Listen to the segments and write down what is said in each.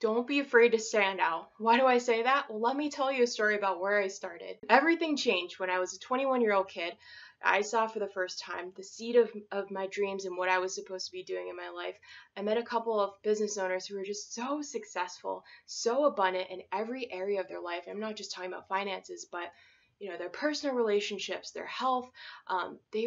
Don't be afraid to stand out. Why do I say that? Well, let me tell you a story about where I started. Everything changed when I was a 21-year-old kid. I saw for the first time the seed of my dreams and what I was supposed to be doing in my life. I met a couple of business owners who were just so successful, so abundant in every area of their life. I'm not just talking about finances, but their personal relationships, their health. They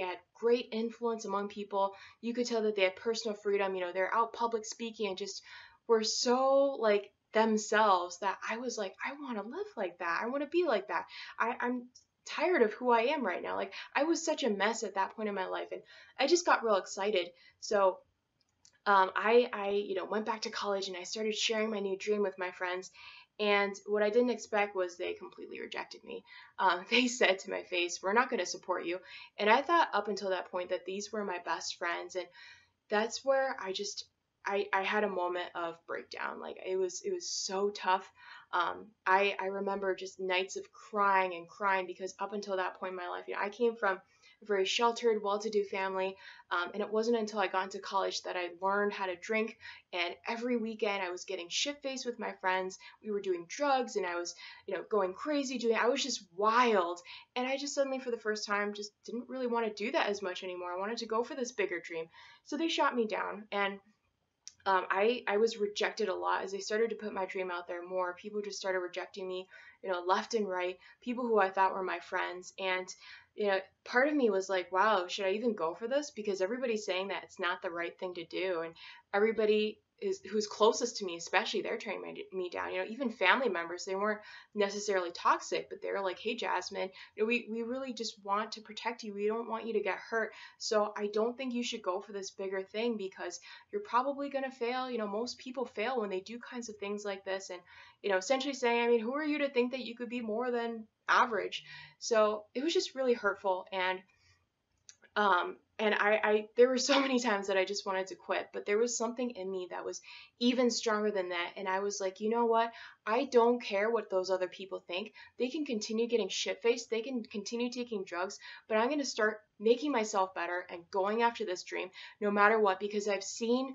had great influence among people. You could tell that they had personal freedom. They're out public speaking and just were so like themselves that I was like, I want to live like that. I want to be like that. I'm tired of who I am right now. Like I was such a mess at that point in my life, and I just got real excited. So I went back to college and I started sharing my new dream with my friends. And what I didn't expect was they completely rejected me. They said to my face, "We're not going to support you." And I thought up until that point that these were my best friends, and that's where I had a moment of breakdown. Like it was so tough. I remember just nights of crying and crying because up until that point in my life, I came from a very sheltered, well-to-do family, and it wasn't until I got into college that I learned how to drink. And every weekend, I was getting shit-faced with my friends. We were doing drugs, and I was, going crazy. I was just wild, and I just suddenly, for the first time, just didn't really want to do that as much anymore. I wanted to go for this bigger dream. So they shot me down, and I was rejected a lot as they started to put my dream out there more. People just started rejecting me, left and right. People who I thought were my friends, and part of me was like, wow, should I even go for this? Because everybody's saying that it's not the right thing to do, and everybody who's closest to me, especially, they're turning me down. Even family members, they weren't necessarily toxic, but they were like, hey, Jasmine, we really just want to protect you. We don't want you to get hurt. So I don't think you should go for this bigger thing because you're probably going to fail. Most people fail when they do kinds of things like this. And, essentially saying, I mean, who are you to think that you could be more than average? So it was just really hurtful. And there were so many times that I just wanted to quit, but there was something in me that was even stronger than that. And I was like, you know what? I don't care what those other people think. They can continue getting shit-faced. They can continue taking drugs, but I'm going to start making myself better and going after this dream no matter what, because I've seen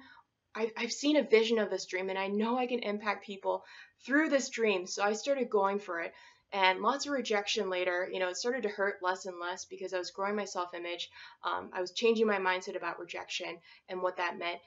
a vision of this dream and I know I can impact people through this dream. So I started going for it, and lots of rejection later. It started to hurt less and less because I was growing my self-image. I was changing my mindset about rejection and what that meant.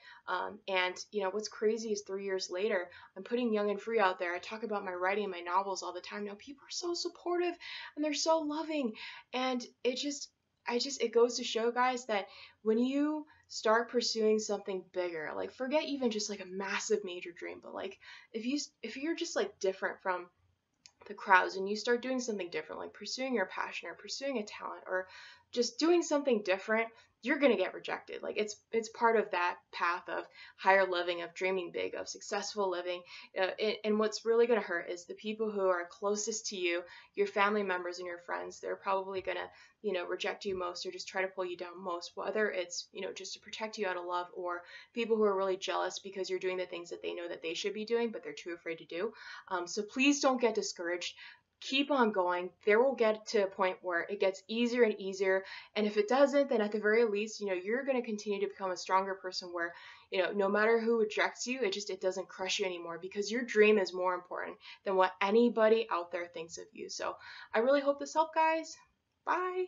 And what's crazy is 3 years later, I'm putting Young and Free out there. I talk about my writing and my novels all the time. Now people are so supportive and they're so loving, and it goes to show, guys, that when you start pursuing something bigger, like forget even just like a massive major dream, but like if you're just like different from the crowds and you start doing something different, like pursuing your passion or pursuing a talent or just doing something different, you're going to get rejected. Like it's part of that path of higher living, of dreaming big, of successful living. And what's really going to hurt is the people who are closest to you, your family members and your friends. They're probably going to reject you most or just try to pull you down most, whether it's just to protect you out of love, or people who are really jealous because you're doing the things that they know that they should be doing but they're too afraid to do. So please don't get discouraged. Keep on going. There will get to a point where it gets easier and easier. And if it doesn't, then at the very least, you're going to continue to become a stronger person where, no matter who rejects you, it doesn't crush you anymore, because your dream is more important than what anybody out there thinks of you. So I really hope this helped, guys. Bye.